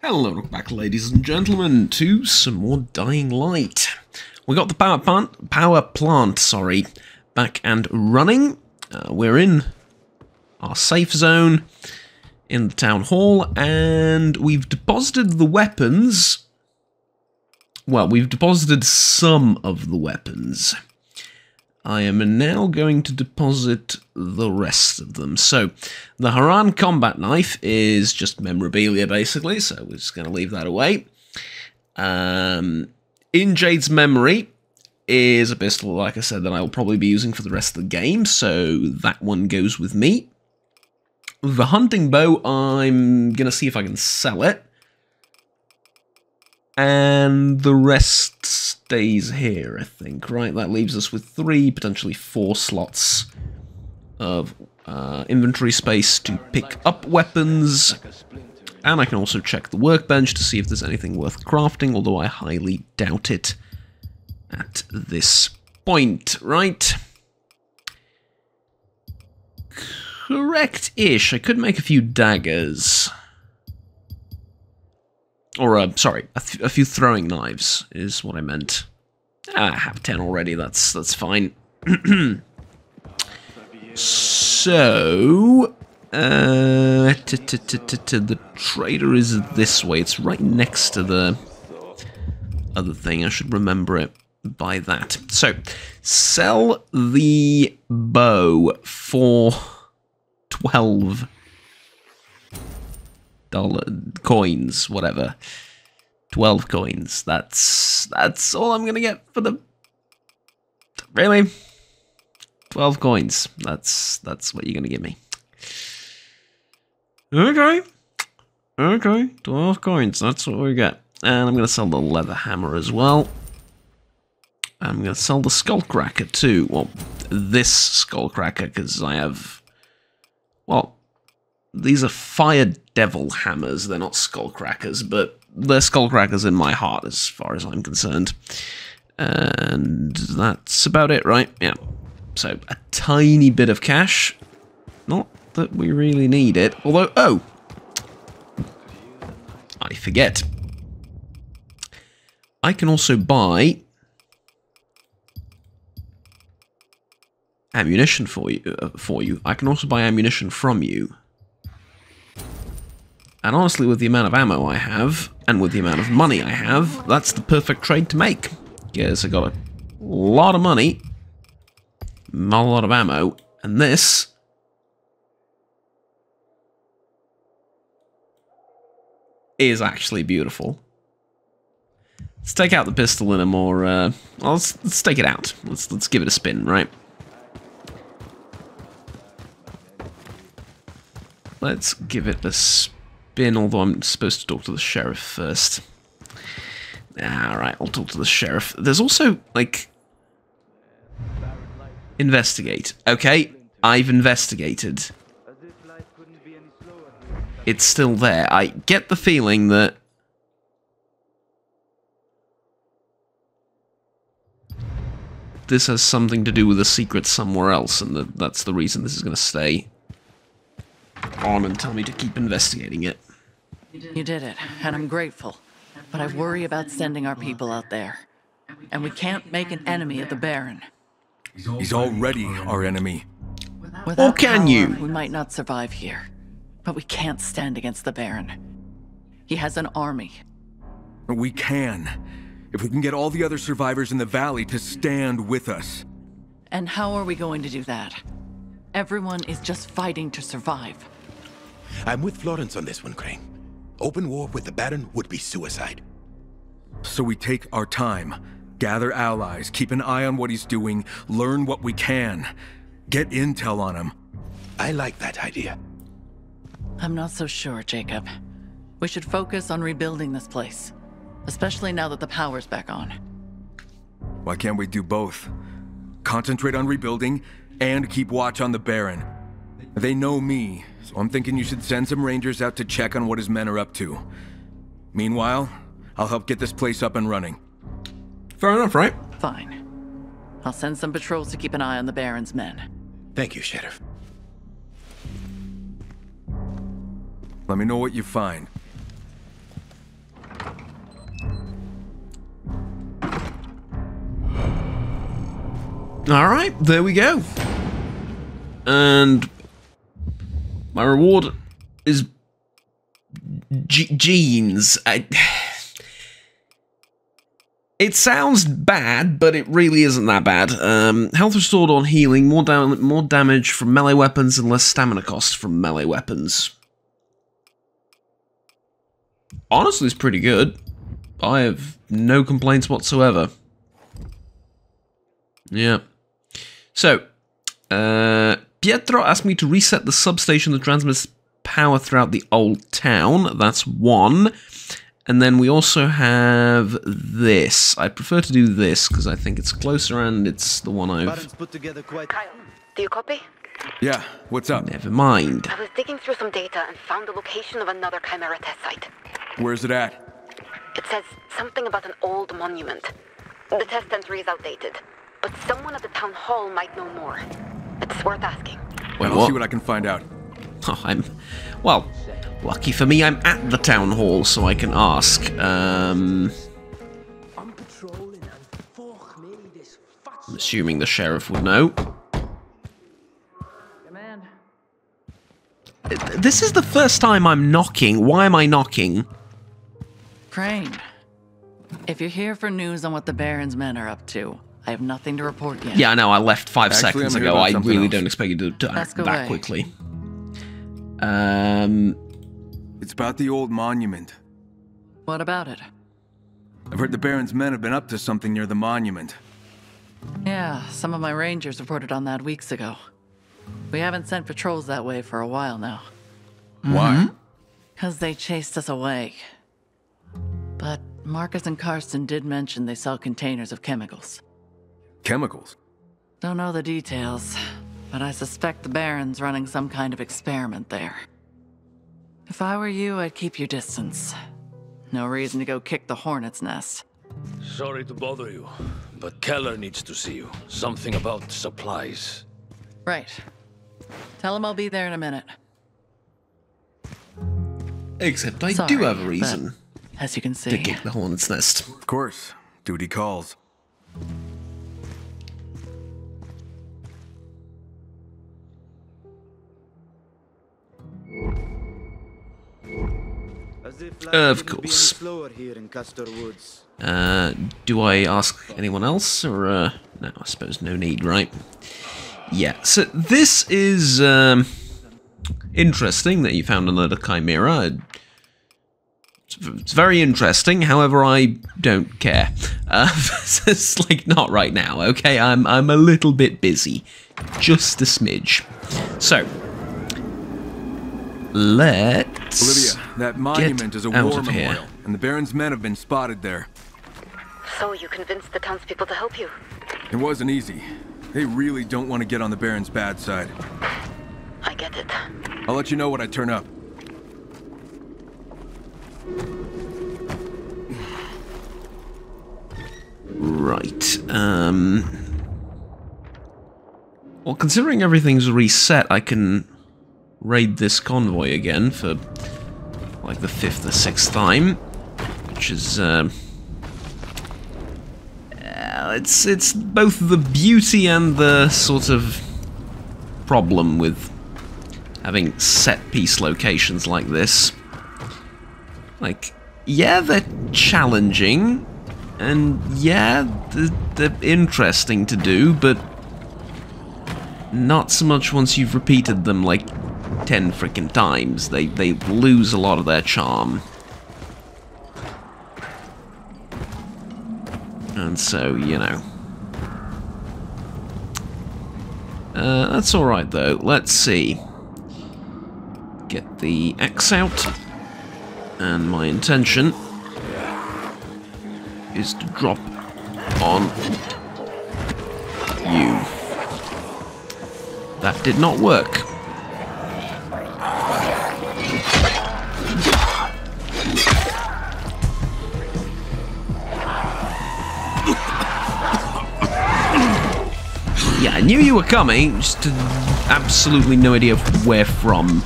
Hello, welcome back, ladies and gentlemen, to some more Dying Light. We got the power plant, back and running. We're in our safe zone in the town hall, and we've deposited the weapons. Well, we've deposited some of the weapons. I am now going to deposit the rest of them. So, the Haran combat knife is just memorabilia, basically, so we're just going to leave that away. In Jade's memory is a pistol, like I said, that I will probably be using for the rest of the game, so that one goes with me. The hunting bow, I'm going to see if I can sell it. And the rest stays here, I think. Right, that leaves us with 3, potentially 4 slots of inventory space to pick up weapons. And I can also check the workbench to see if there's anything worth crafting, although I highly doubt it at this point, right? Correct-ish. I could make a few daggers. Or, sorry, a few throwing knives is what I meant. I have 10 already, that's fine. So, the trader is this way. It's right next to the other thing. I should remember it by that. So, sell the bow for $12 coins, whatever. 12 coins. That's all I'm gonna get for the... Really? 12 coins. That's what you're gonna give me. Okay. Okay, 12 coins. That's what we get. And I'm gonna sell the leather hammer as well. I'm gonna sell the skullcracker too. Well, this skullcracker, because I have... Well, these are fire devil hammers. They're not skullcrackers, but they're skullcrackers in my heart as far as I'm concerned. And that's about it, right? Yeah. So, a tiny bit of cash. Not that we really need it. Although, oh! I forget. I can also buy ammunition for you. I can also buy ammunition from you. And honestly, with the amount of ammo I have, and with the amount of money I have, that's the perfect trade to make. Yes, I got a lot of money, not a lot of ammo, and this is actually beautiful. Let's take out the pistol in a more, well, let's take it out. Let's give it a spin, right? Let's give it a spin. Although I'm supposed to talk to the sheriff first. Alright, I'll talk to the sheriff. There's also, like... Investigate. Okay, I've investigated. It's still there. I get the feeling that... this has something to do with a secret somewhere else, and that's the reason this is going to stay on and tell me to keep investigating it. You did it, and I'm grateful. But I worry about sending our people out there. And we can't make an enemy of the Baron. He's already our enemy. Without Or can power, you? We might not survive here. But we can't stand against the Baron. He has an army. We can. If we can get all the other survivors in the valley to stand with us. And how are we going to do that? Everyone is just fighting to survive. I'm with Florence on this one, Crane. Open war with the Baron would be suicide. So we take our time, gather allies, keep an eye on what he's doing, learn what we can, get intel on him. I like that idea. I'm not so sure, Jacob. We should focus on rebuilding this place. Especially now that the power's back on. Why can't we do both? Concentrate on rebuilding and keep watch on the Baron. They know me, so I'm thinking you should send some rangers out to check on what his men are up to. Meanwhile, I'll help get this place up and running. Fair enough, right? Fine. I'll send some patrols to keep an eye on the Baron's men. Thank you, Sheriff. Let me know what you find. Alright, there we go. And my reward is jeans. It sounds bad, but it really isn't that bad. Health restored on healing, more damage from melee weapons, and less stamina cost from melee weapons. Honestly, it's pretty good. I have no complaints whatsoever. Yeah. So, Pietro asked me to reset the substation that transmits power throughout the old town. That's one. And then we also have this. I prefer to do this because I think it's closer and it's the one I've... Kyle, do you copy? Yeah, what's up? Never mind. I was digging through some data and found the location of another Chimera test site. Where's it at? It says something about an old monument. The test entry is outdated, but someone at the town hall might know more. It's worth asking. Wait, I'll see what I can find out. Oh, well, lucky for me, I'm at the town hall, so I can ask. I'm assuming the sheriff would know. Command. This is the first time I'm knocking. Why am I knocking? Crane, if you're here for news on what the Baron's men are up to, I have nothing to report yet. Yeah, I know, I left 5 Actually, seconds I'm here ago. about I something really else. don't expect you to Ask act that away. quickly. It's about the old monument. What about it? I've heard the Baron's men have been up to something near the monument. Yeah, some of my rangers reported on that weeks ago. We haven't sent patrols that way for a while now. Why? 'Cause they chased us away. But Marcus and Karsten did mention they saw containers of chemicals. Chemicals? Don't know the details, but I suspect the Baron's running some kind of experiment there. If I were you, I'd keep your distance. No reason to go kick the hornet's nest. Sorry to bother you, but Keller needs to see you. Something about supplies. Right. Tell him I'll be there in a minute. Except I Sorry, do have a reason but, as you can to see, kick the hornet's nest. Of course. Duty calls. Of course. Do I ask anyone else, or, no, I suppose no need, right? Yeah, so this is, interesting that you found another Chimera. It's very interesting, however, I don't care. It's like, not right now, okay? I'm a little bit busy. Just a smidge. So, let's... Olivia, that monument is a out war of here. memorial, and the Baron's men have been spotted there. So you convinced the townspeople to help you? It wasn't easy. They really don't want to get on the Baron's bad side. I get it. I'll let you know when I turn up. Right, well, considering everything's reset, I can raid this convoy again for, like, the 5th or 6th time, which is, it's both the beauty and the sort of problem with having set-piece locations like this. Like, yeah, they're challenging, and yeah, they're interesting to do, but not so much once you've repeated them like 10 frickin' times. They lose a lot of their charm. And so, you know. That's alright though. Let's see. Get the axe out. And my intention is to drop on you. That did not work. Yeah, I knew you were coming, just absolutely no idea where from.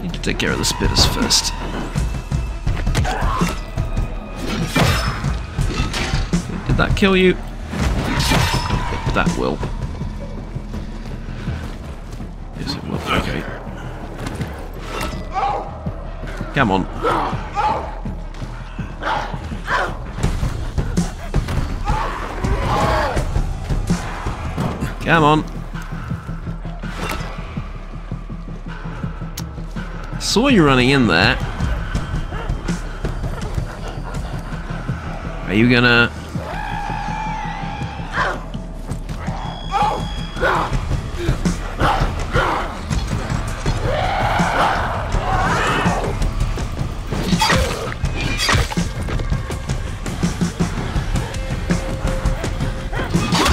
Need to take care of the spitters first. that kill you? That will. Yes, it will. Okay. Come on. Come on. Saw you running in there. Are you gonna...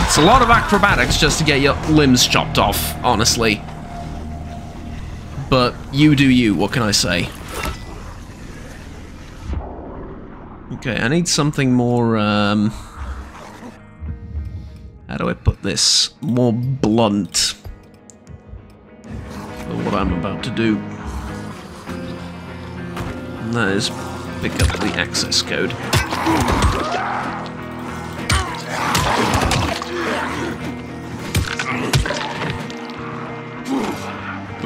It's a lot of acrobatics just to get your limbs chopped off, honestly. But you do you, what can I say? Okay, I need something more, how do I put this? More blunt for what I'm about to do. And that is pick up the access code.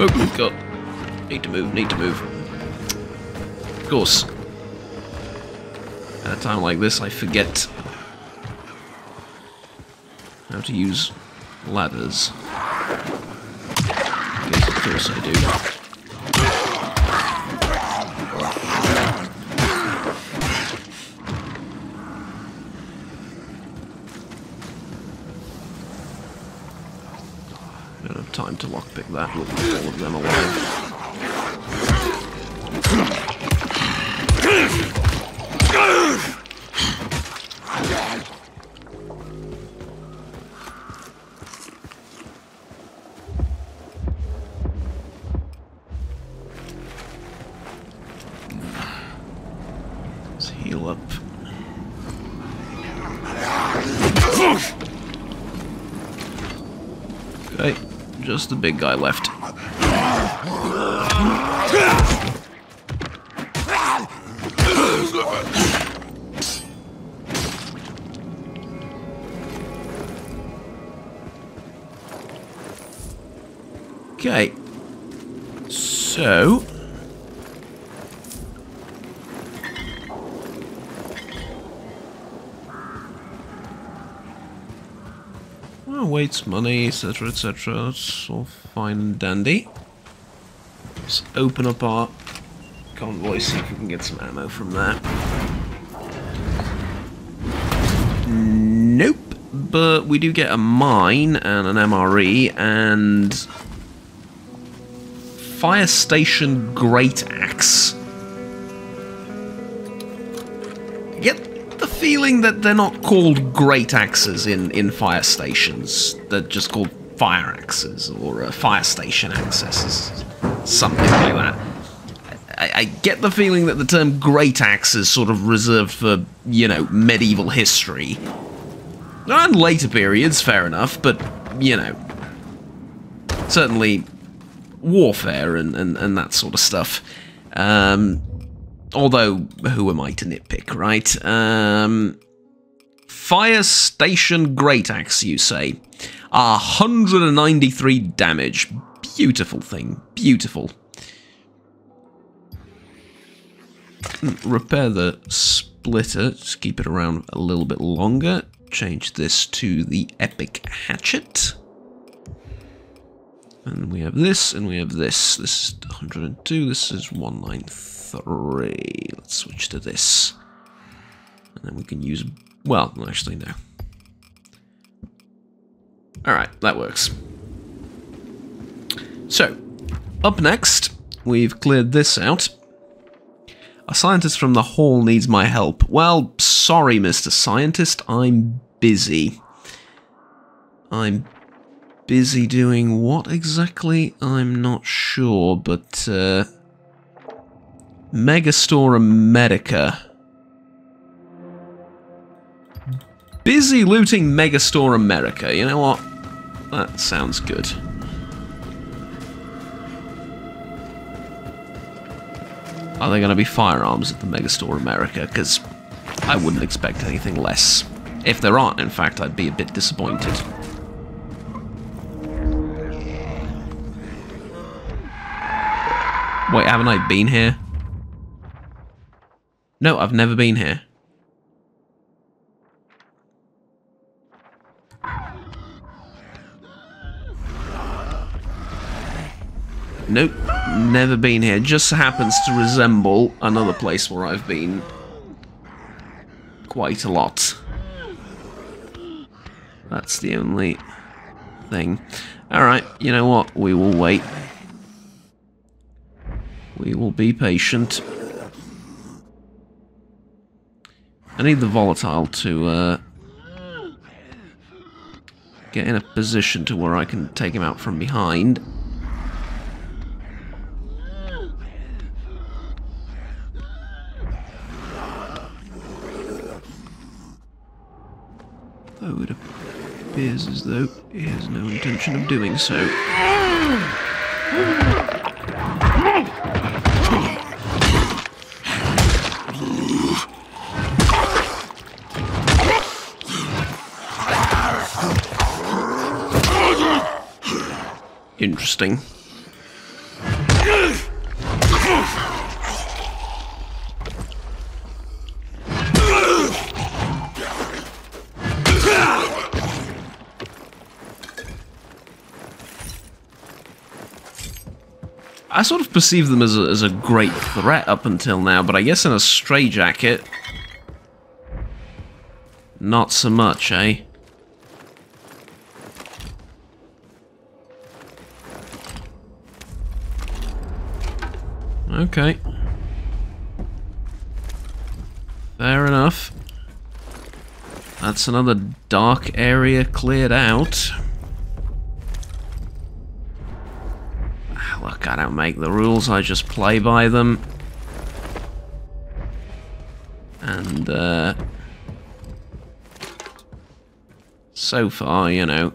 Oh, we've got... Need to move, need to move. Of course. At a time like this, I forget how to use ladders. Yes, of course I do. Don't have time to lockpick that with all of them alive. Let's heal up. Okay, just the big guy left. Okay, so well, weights, money, etc., etc. That's all fine and dandy. Let's open up our convoy, see if we can get some ammo from there. Nope, but we do get a mine and an MRE and Fire Station Great Axe. I get the feeling that they're not called Great Axes in fire stations. They're just called Fire Axes or Fire Station Axes, something like that. I get the feeling that the term Great Axe is sort of reserved for, you know, medieval history. And later periods, fair enough, but, you know, certainly warfare and that sort of stuff. Although, who am I to nitpick, right? Fire Station Great Axe, you say. 193 damage. Beautiful thing. Beautiful. Repair the splitter. Just keep it around a little bit longer. Change this to the Epic Hatchet. And we have this, and we have this. This is 102, this is 193. Let's switch to this. And then we can use... Well, actually, no. Alright, that works. So, up next, we've cleared this out. A scientist from the hall needs my help. Well, sorry, Mr. Scientist, I'm busy. I'm busy doing what exactly? I'm not sure, but, Megastore America. Busy looting Megastore America. You know what? That sounds good. Are there going to be firearms at the Megastore America? Because I wouldn't expect anything less. If there aren't, in fact, I'd be a bit disappointed. Wait, haven't I been here? No, I've never been here. Nope, never been here. Just happens to resemble another place where I've been quite a lot. That's the only thing. Alright, you know what? We will wait. We will be patient. I need the volatile to get in a position to where I can take him out from behind. Though it appears as though he has no intention of doing so. Interesting. I sort of perceive them as a great threat up until now, but I guess in a straitjacket, not so much, eh? Okay. Fair enough. That's another dark area cleared out. Look, I don't make the rules, I just play by them. And, so far, you know.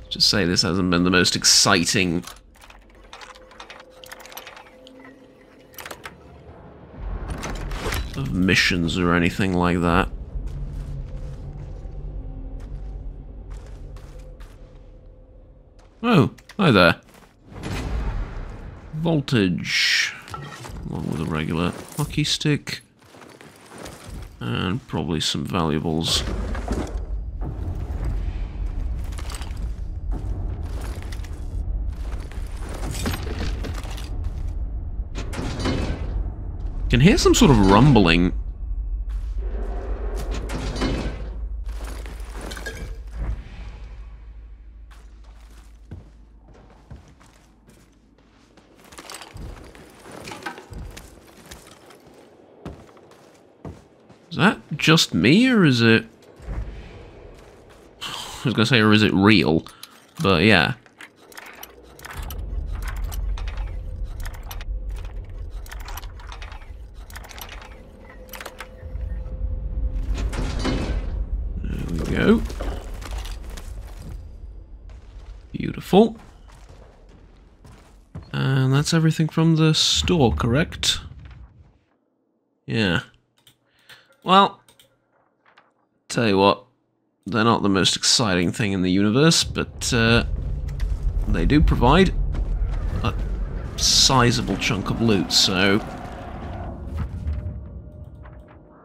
Just say this hasn't been the most exciting of missions or anything like that. Oh, hi there. Voltage, along with a regular hockey stick, and probably some valuables. Can hear some sort of rumbling. Is that just me, or is it... I was gonna say, or is it real? But yeah. Go. Beautiful. And that's everything from the store, correct? Yeah. Well, tell you what, they're not the most exciting thing in the universe, but they do provide a sizable chunk of loot, so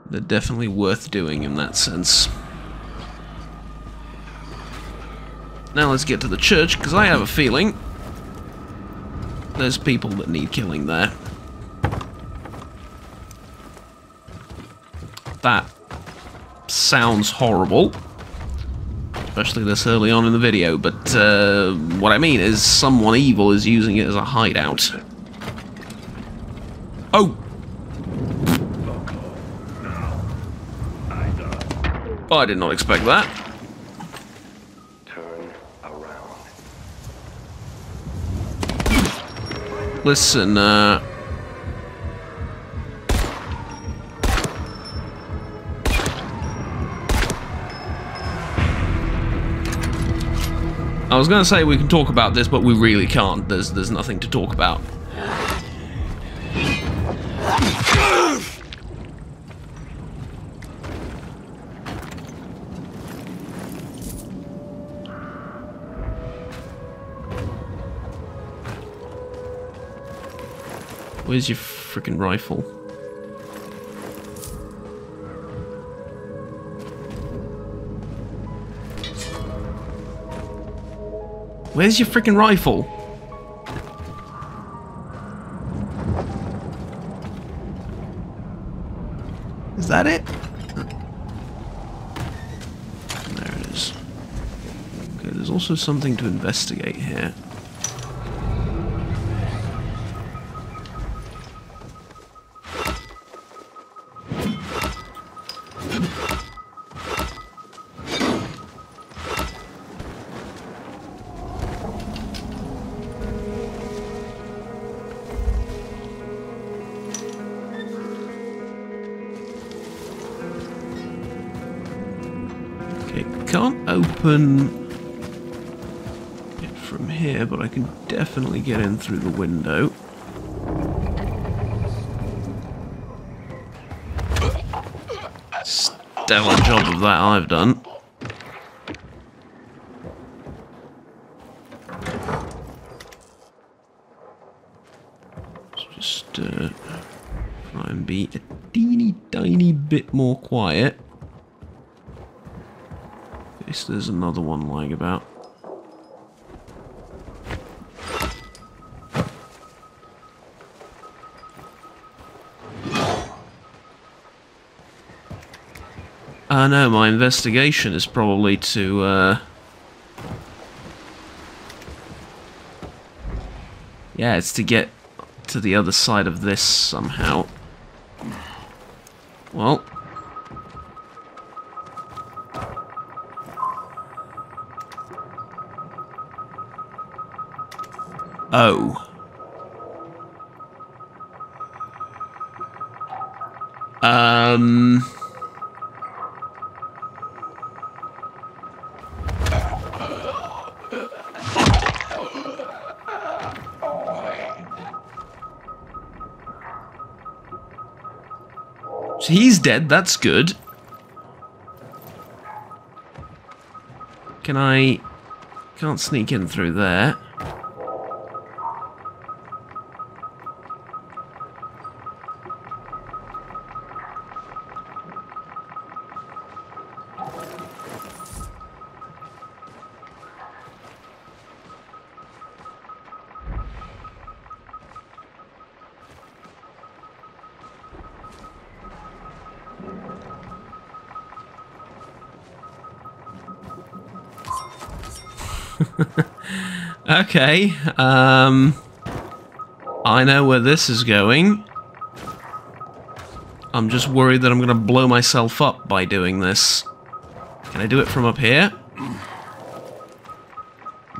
they're definitely worth doing in that sense. Now let's get to the church, because I have a feeling there's people that need killing there. That sounds horrible, especially this early on in the video, but what I mean is someone evil is using it as a hideout. Oh! Oh, I did not expect that. Listen, I was going to say we can talk about this, but we really can't. There's nothing to talk about. Where's your freaking rifle? Where's your freaking rifle? Is that it? There it is. Okay, there's also something to investigate here. Can't open it from here, but I can definitely get in through the window. Stellar job of that I've done. Let's just try and be a teeny tiny bit more quiet. There's another one lying about. No, my investigation is probably to, yeah, it's to get to the other side of this somehow. Well... Oh. So he's dead, that's good. Can't sneak in through there. Okay, I know where this is going. I'm just worried that I'm going to blow myself up by doing this. Can I do it from up here?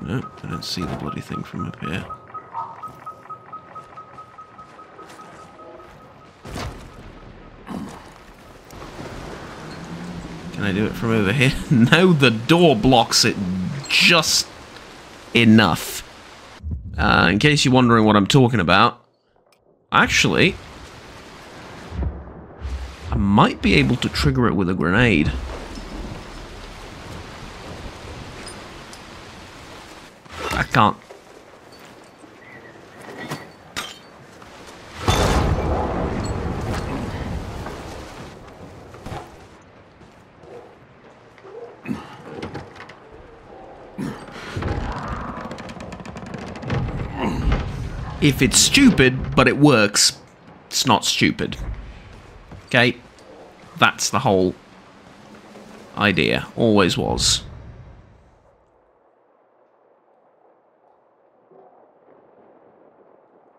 No, I don't see the bloody thing from up here. Can I do it from over here? No, the door blocks it just enough. In case you're wondering what I'm talking about, actually, I might be able to trigger it with a grenade. I can't. If it's stupid, but it works, it's not stupid. Okay? That's the whole idea. Always was.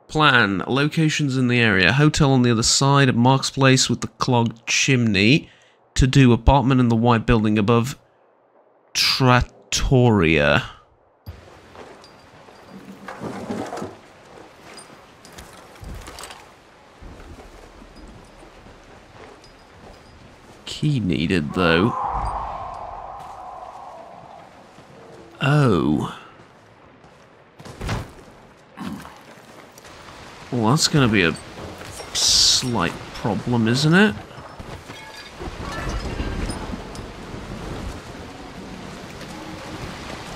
Plan. Locations in the area. Hotel on the other side. Mark's place with the clogged chimney. To do. Apartment in the white building above. Trattoria. Key needed, though. Oh. Well, that's going to be a slight problem, isn't it?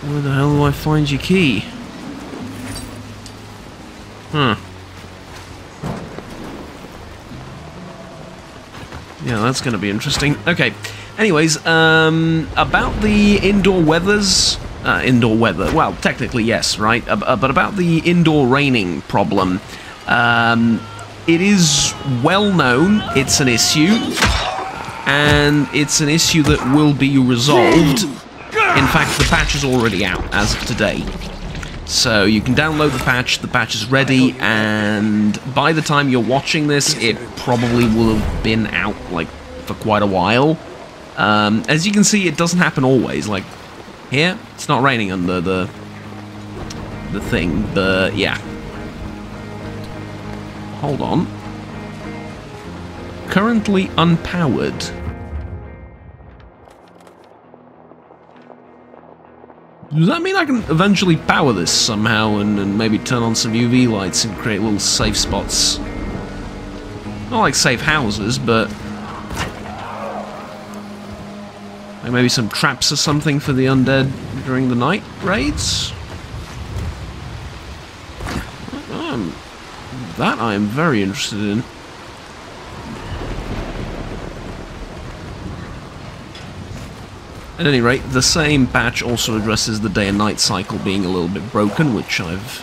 Where the hell do I find your key? Huh. Yeah, that's going to be interesting. Okay. Anyways, about the indoor weathers... indoor weather. Well, technically, yes, right? But about the indoor raining problem. It is well known it's an issue. And it's an issue that will be resolved. In fact, the patch is already out as of today. So you can download the patch is ready, and by the time you're watching this, it probably will have been out, like, for quite a while. As you can see, it doesn't happen always. Like, here, it's not raining under the thing, but yeah. Hold on. Currently unpowered. Does that mean I can eventually power this somehow and maybe turn on some UV lights and create little safe spots? Not like safe houses, but... like maybe some traps or something for the undead during the night raids? That I am very interested in. At any rate, the same patch also addresses the day and night cycle being a little bit broken, which I've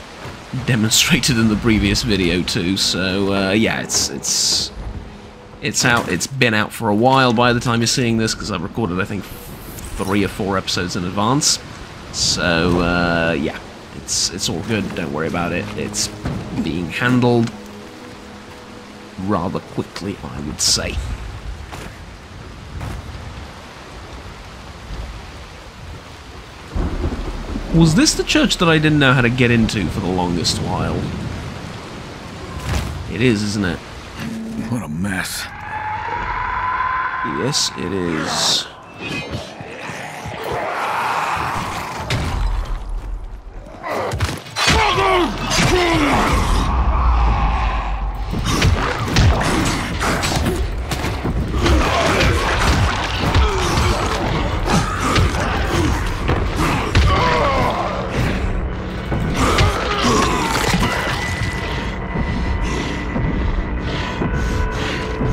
demonstrated in the previous video too. So yeah, it's out. It's been out for a while by the time you're seeing this, because I've recorded I think 3 or 4 episodes in advance. So yeah, it's all good. Don't worry about it. It's being handled rather quickly, I would say. Was this the church that I didn't know how to get into for the longest while? It is, isn't it? What a mess. Yes, it is.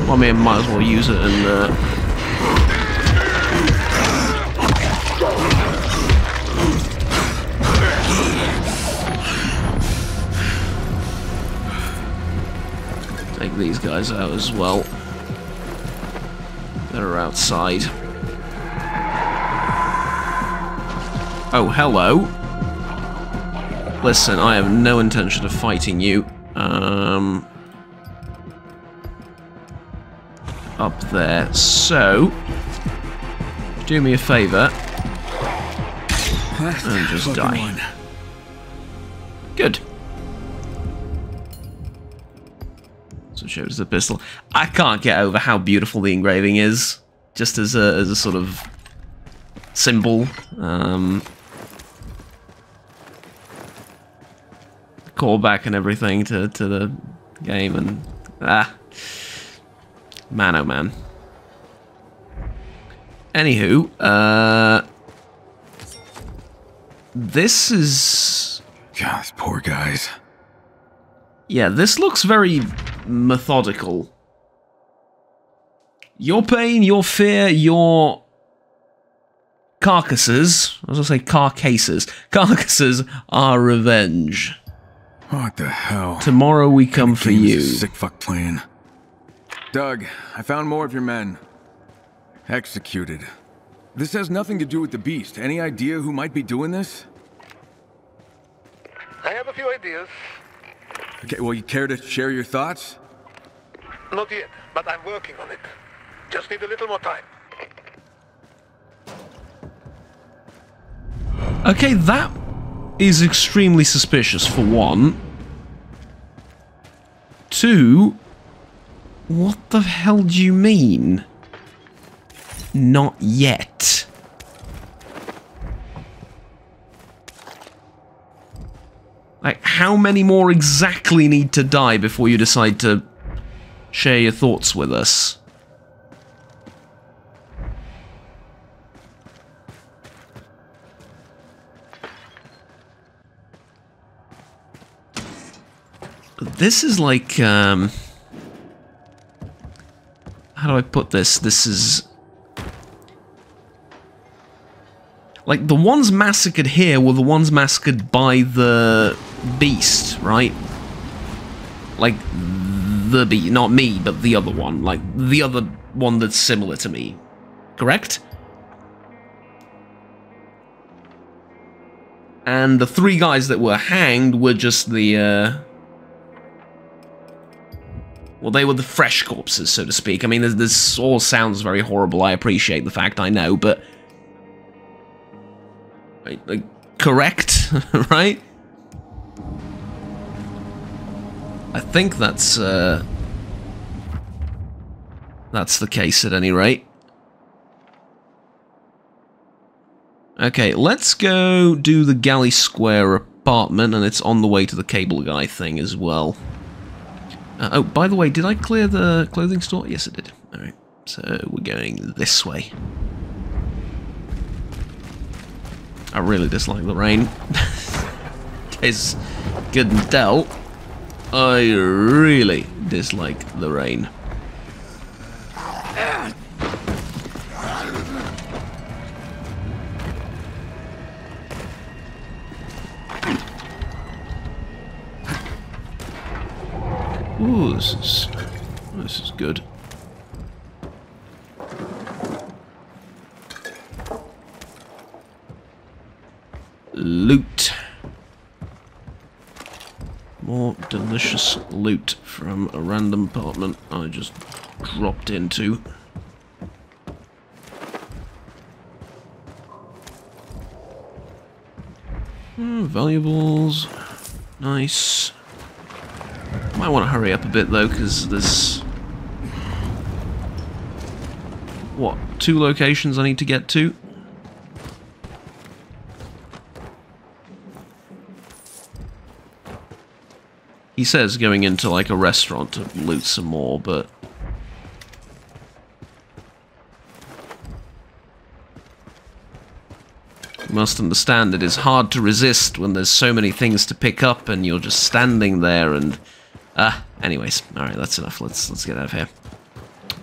I mean, might as well use it and take these guys out as well. They're outside. Oh, hello. Listen, I have no intention of fighting you. Up there. So, do me a favor and just die. Good. So it shows the pistol. I can't get over how beautiful the engraving is, just as a sort of symbol. Callback and everything to the game, and man, oh man. Anywho, this is... God, these poor guys. Yeah, this looks very methodical. Your pain, your fear, your carcasses, I was gonna say carcasses are revenge. What the hell? Tomorrow we come for you. Sick fuck plan. Doug, I found more of your men. Executed. This has nothing to do with the beast. Any idea who might be doing this? I have a few ideas. Okay, well, you care to share your thoughts? Not yet, but I'm working on it. Just need a little more time. Okay, that is extremely suspicious, for one. 2, what the hell do you mean? Not yet. how many more exactly need to die before you decide to share your thoughts with us? This is like, how do I put this? This is... like, the ones massacred here were the ones massacred by the beast, right? Like, the beast, not me, but the other one. Like, the other one that's similar to me. Correct? And the 3 guys that were hanged were just the, well, they were the fresh corpses, so to speak. I mean, this all sounds very horrible. I appreciate the fact, I know, but... correct, right? I think that's the case at any rate. Okay, let's go do the Galley Square apartment, and it's on the way to the cable guy thing as well. Oh, by the way, did I clear the clothing store? Yes, I did. Alright, so we're going this way. I really dislike the rain. It's good and tell. I really dislike the rain. Ooh, this is good. Loot. More delicious loot from a random apartment I just dropped into. Valuables. Nice. Might want to hurry up a bit though, because there's... what, 2 locations I need to get to? He says going into like a restaurant to loot some more, but... you must understand it is hard to resist when there's so many things to pick up and you're just standing there and... anyways, alright, that's enough. Let's get out of here.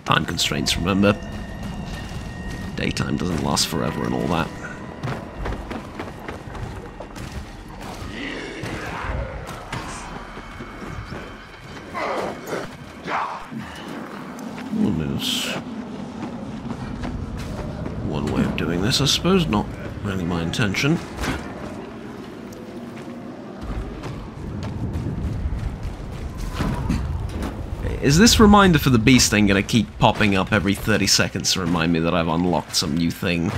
Time constraints, remember? Daytime doesn't last forever and all that. Well, there's one way of doing this, I suppose, not really my intention. Is this reminder for the beast thing gonna keep popping up every 30 seconds to remind me that I've unlocked some new thing?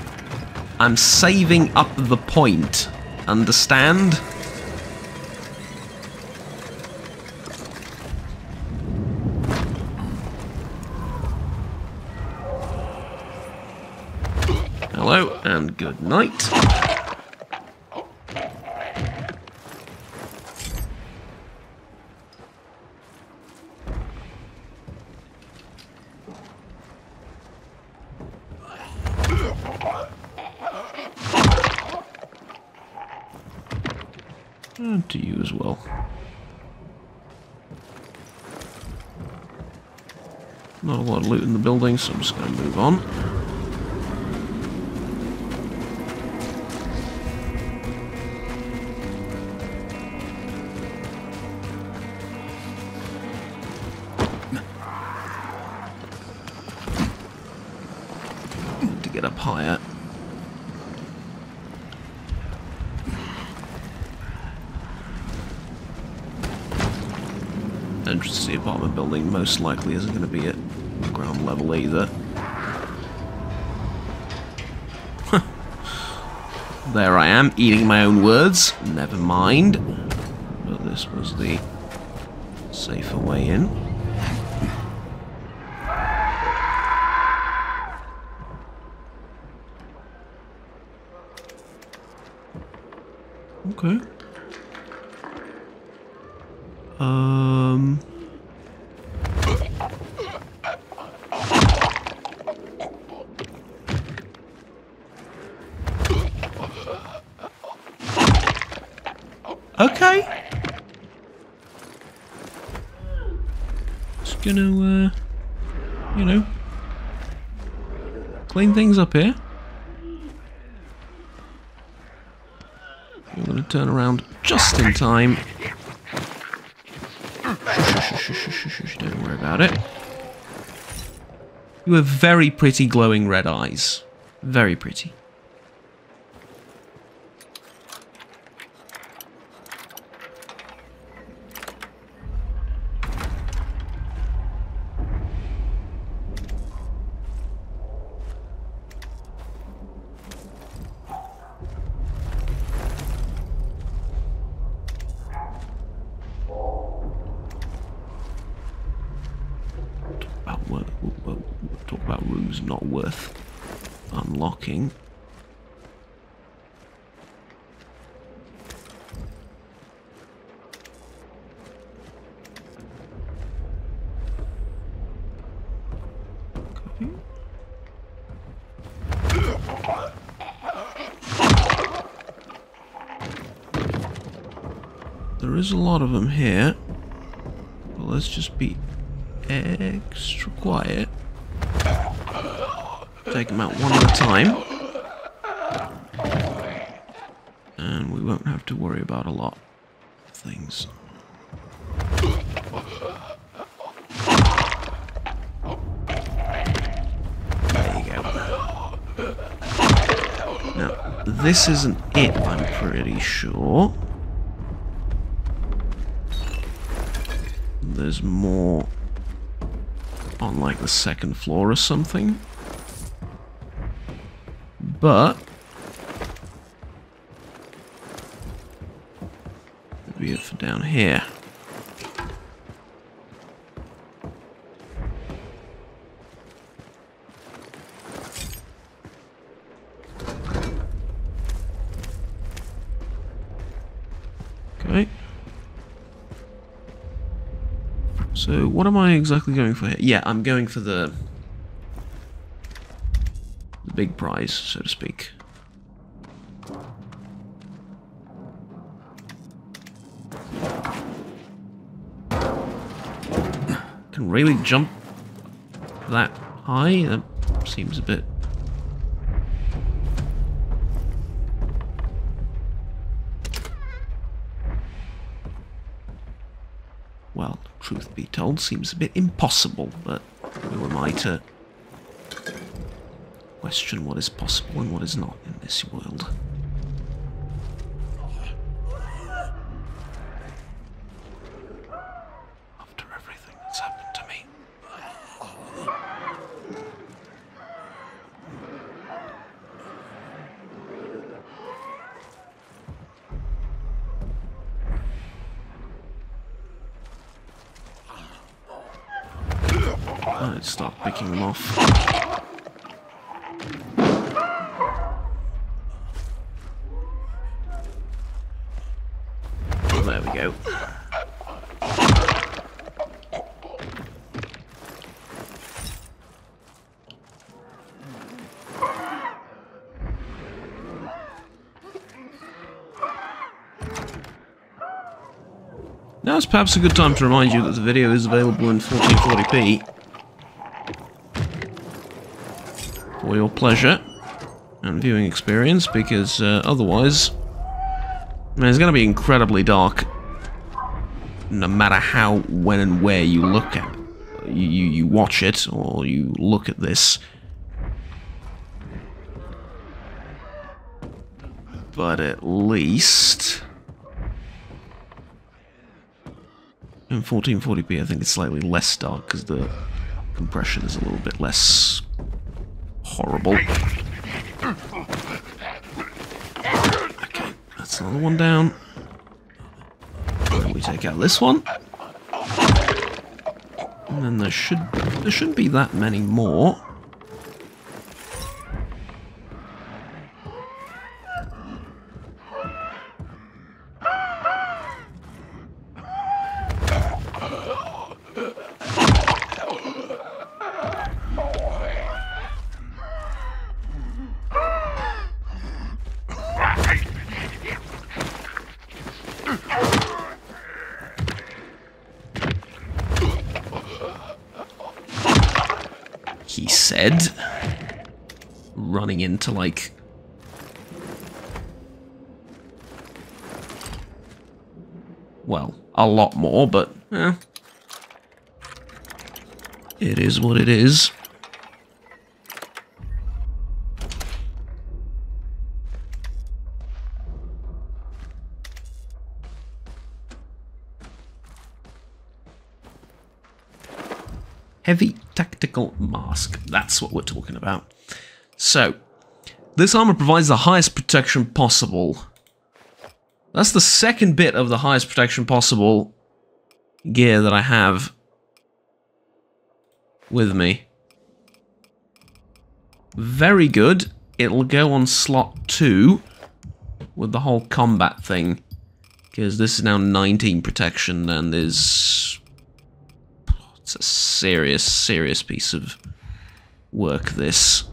I'm saving up the point. Understand? Hello, and good night. And to you as well. Not a lot of loot in the building, so I'm just going to move on. Need to get up higher. Entrance to the apartment building most likely isn't going to be at ground level either. There I am, eating my own words. Never mind. But this was the safer way in. Okay. Okay. Just gonna, you know, clean things up here. I'm gonna turn around just in time. Don't worry about it. You have very pretty glowing red eyes. Very pretty. Talk about rooms not worth unlocking. Copy. There is a lot of them here. Well, let's just be extra quiet. Take them out one at a time. And we won't have to worry about a lot of things. There you go. Now, this isn't it, I'm pretty sure. There's more on like the second floor or something. But that'd be it for down here. Okay. So what am I exactly going for here? Yeah, I'm going for the big prize, so to speak. Can really jump that high? That seems a bit... Well, truth be told, seems a bit impossible, but who am I to question what is possible and what is not in this world? After everything that's happened to me. I'd start picking them off. There we go. Now's perhaps a good time to remind you that the video is available in 1440p for your pleasure and viewing experience, because otherwise it's going to be incredibly dark no matter how, when and where you look at you watch it or you look at this. But at least in 1440p I think it's slightly less dark because the compression is a little bit less horrible. Okay, that's another one down. And we take out this one. And then there shouldn't be that many more. said, running into, like... well, a lot more, but, it is what it is. Heavy tactical mask. That's what we're talking about. So, this armor provides the highest protection possible. That's the second bit of the highest protection possible gear that I have with me. Very good. It'll go on slot 2 with the whole combat thing. Because this is now 19 protection and is... it's a serious, serious piece of work, this.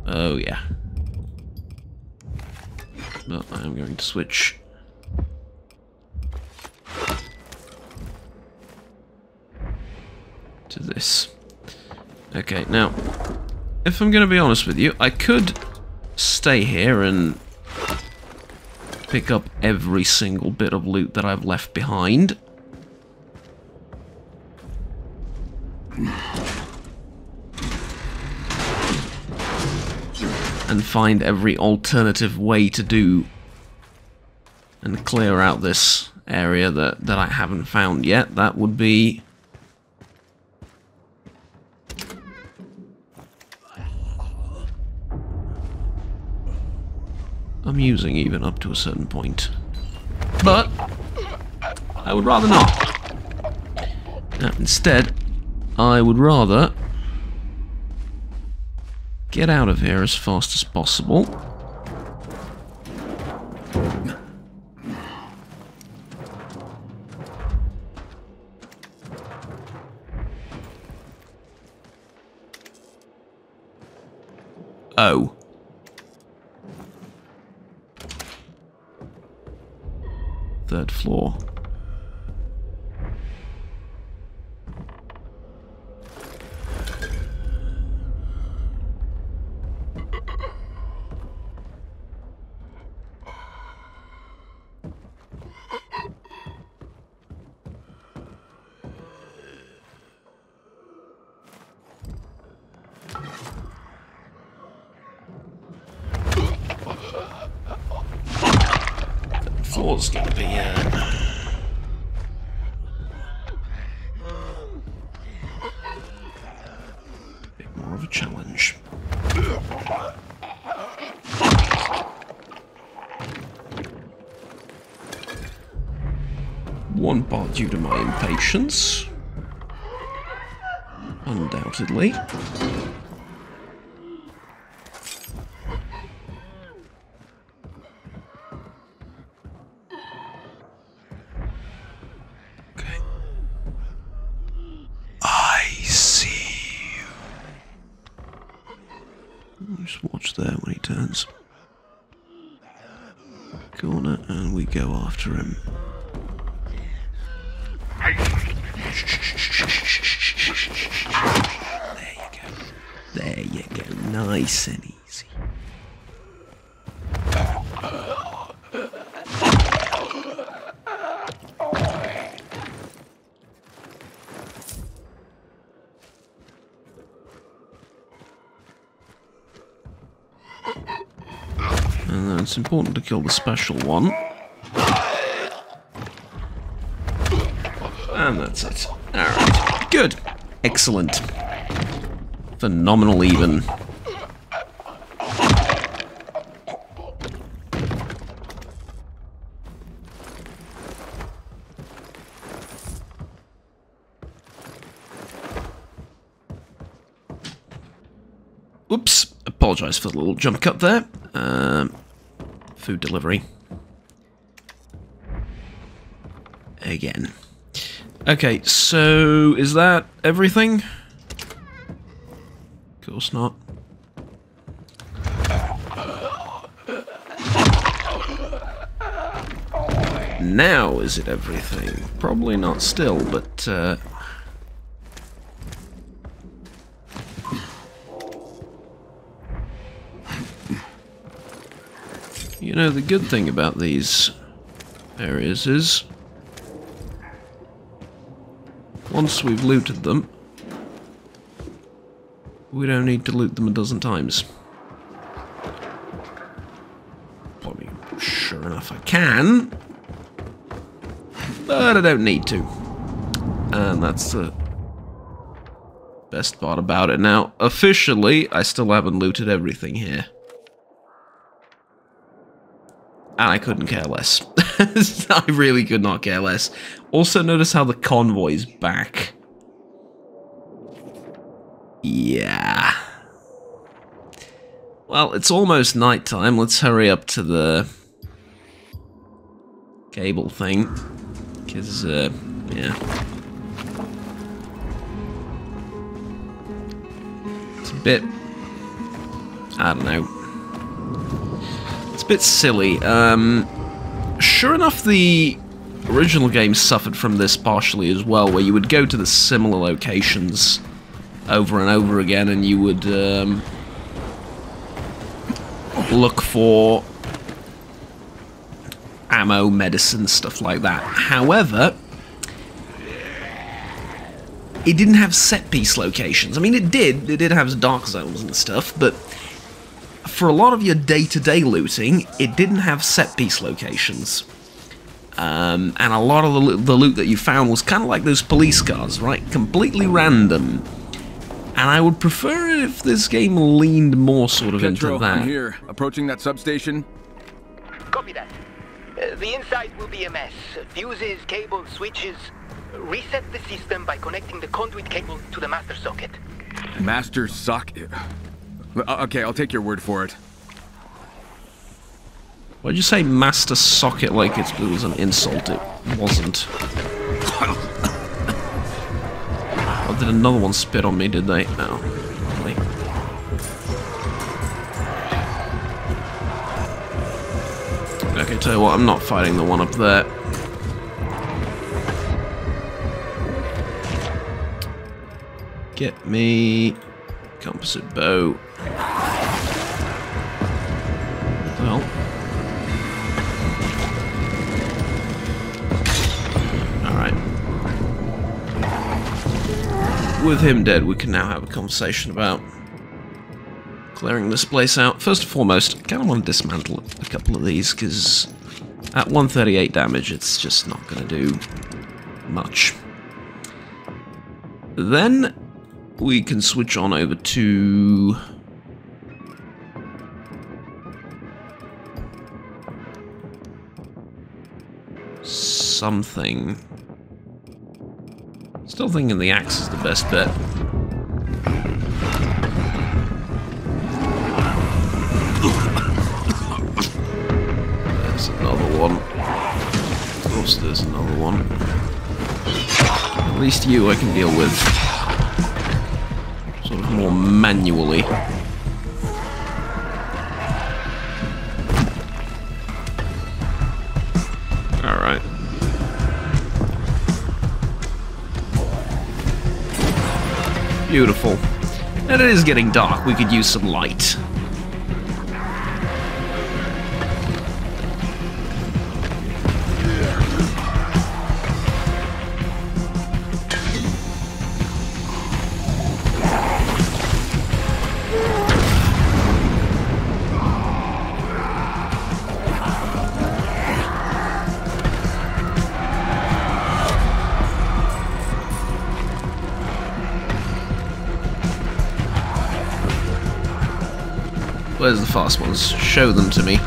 Oh, yeah. But I'm going to switch to this. Okay, now, if I'm going to be honest with you, I could stay here and pick up every single bit of loot that I've left behind. And find every alternative way to do and clear out this area that I haven't found yet. That would be amusing, even up to a certain point. But I would rather not. Instead, I would rather get out of here as fast as possible. Oh. Third floor. Floor's gonna be a bit more of a challenge. One part due to my impatience, undoubtedly. Just watch there when he turns corner and we go after him. There you go. There you go. Nice and easy. And then it's important to kill the special one. And that's it. Alright. Good. Excellent. Phenomenal even. Oops. Apologise for the little jump cut there. Food delivery. Again. Okay, so is that everything? Of course not. Now is it everything? Probably not still, but You know, the good thing about these areas is, once we've looted them, we don't need to loot them a dozen times. I mean, sure enough I can, but I don't need to. And that's the best part about it. Now, officially, I still haven't looted everything here. And I couldn't care less. I really could not care less. Also, notice how the convoy's back. Yeah. Well, it's almost nighttime. Let's hurry up to the cable thing. Because, yeah. It's a bit... I don't know. It's a bit silly. Sure enough, the original game suffered from this partially as well, where you would go to the similar locations over and over again, and you would look for ammo, medicine, stuff like that. However, it didn't have set-piece locations. I mean, it did have dark zones and stuff, but for a lot of your day-to-day looting, it didn't have set-piece locations. And a lot of the loot that you found was kind of like those police cars, right? Completely random. And I would prefer it if this game leaned more sort of into that. I'm here, approaching that substation. Copy that. The inside will be a mess. Fuses, cables, switches. Reset the system by connecting the conduit cable to the master socket. Master socket? Okay, I'll take your word for it. Why'd you say master socket like it was an insult? It wasn't. Oh, did another one spit on me, did they? Oh, really? Okay, tell you what, I'm not fighting the one up there. Get me... composite bow. Well. Alright. With him dead, we can now have a conversation about clearing this place out. First and foremost, I kind of want to dismantle a couple of these, because at 138 damage, it's just not going to do much. Then we can switch on over to something. Still thinking the axe is the best bet. There's another one. Of course there's another one. At least you I can deal with sort of more manually. Alright. Beautiful. And it is getting dark, we could use some light. Where's the fast ones? Show them to me.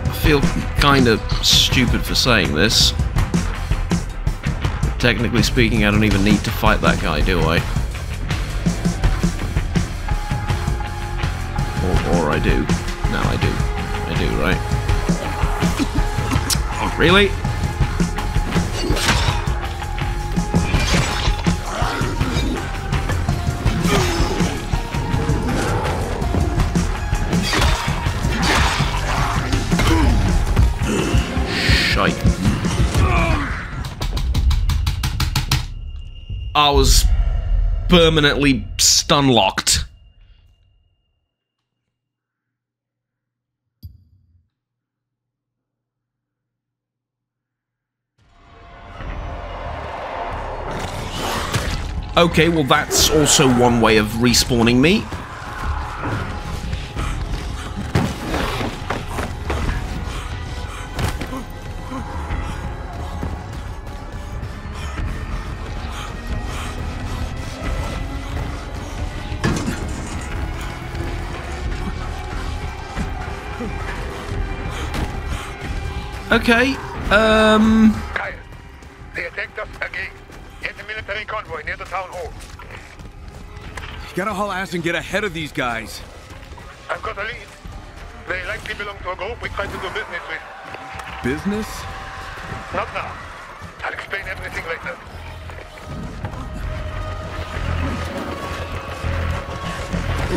I feel kind of stupid for saying this. Technically speaking, I don't even need to fight that guy, do I? Or I do. No, I do. I do, right? Oh, really? I was permanently stun-locked. Okay, well that's also one way of respawning me. Okay, Kyle, they attacked us again. Hit the military convoy near the town hall. You gotta haul ass and get ahead of these guys. I've got a lead. They likely belong to a group we tried to do business with. Business? Not now. I'll explain everything later.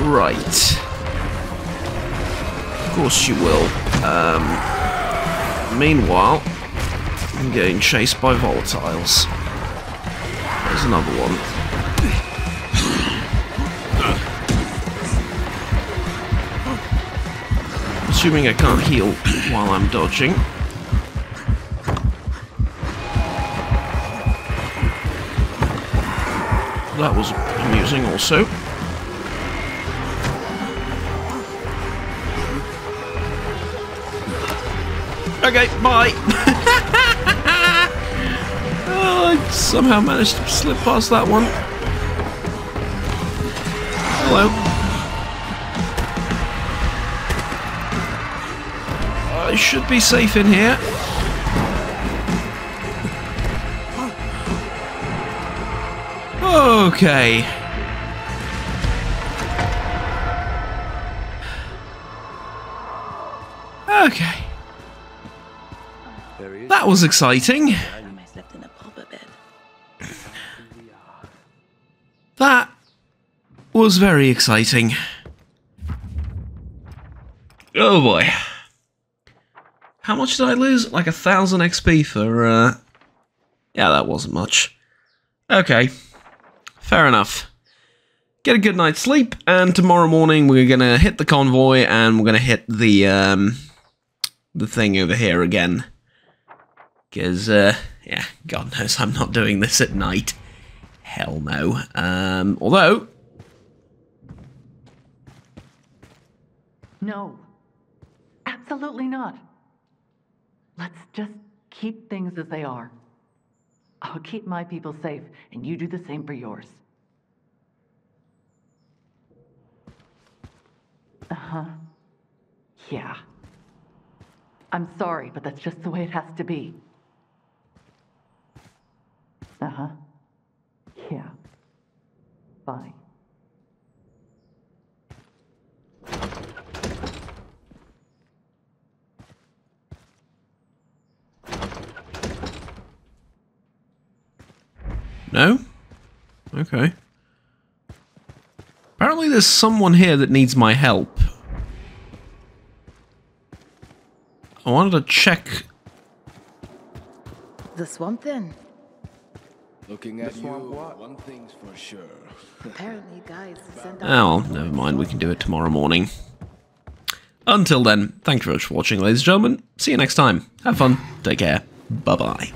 right. Of course you will. Meanwhile, I'm getting chased by volatiles. There's another one. Assuming I can't heal while I'm dodging. That was amusing also. Okay, bye! Oh, I somehow managed to slip past that one. Hello. I should be safe in here. Okay. Okay. That was exciting. That was very exciting. Oh boy. How much did I lose? Like 1,000 XP for, yeah, that wasn't much. Okay. Fair enough. Get a good night's sleep, and tomorrow morning we're gonna hit the convoy, and we're gonna hit the thing over here again. Because, yeah, God knows I'm not doing this at night. Hell no. Although... No. Absolutely not. Let's just keep things as they are. I'll keep my people safe, and you do the same for yours. Uh-huh. Yeah. I'm sorry, but that's just the way it has to be. Uh-huh. Yeah. Bye. No? Okay. Apparently there's someone here that needs my help. I wanted to check... The swamp then? Looking at you, one thing's for sure. Apparently guys sent out... Oh, well, never mind, we can do it tomorrow morning. Until then, thank you very much for watching, ladies and gentlemen. See you next time. Have fun. Take care. Bye-bye.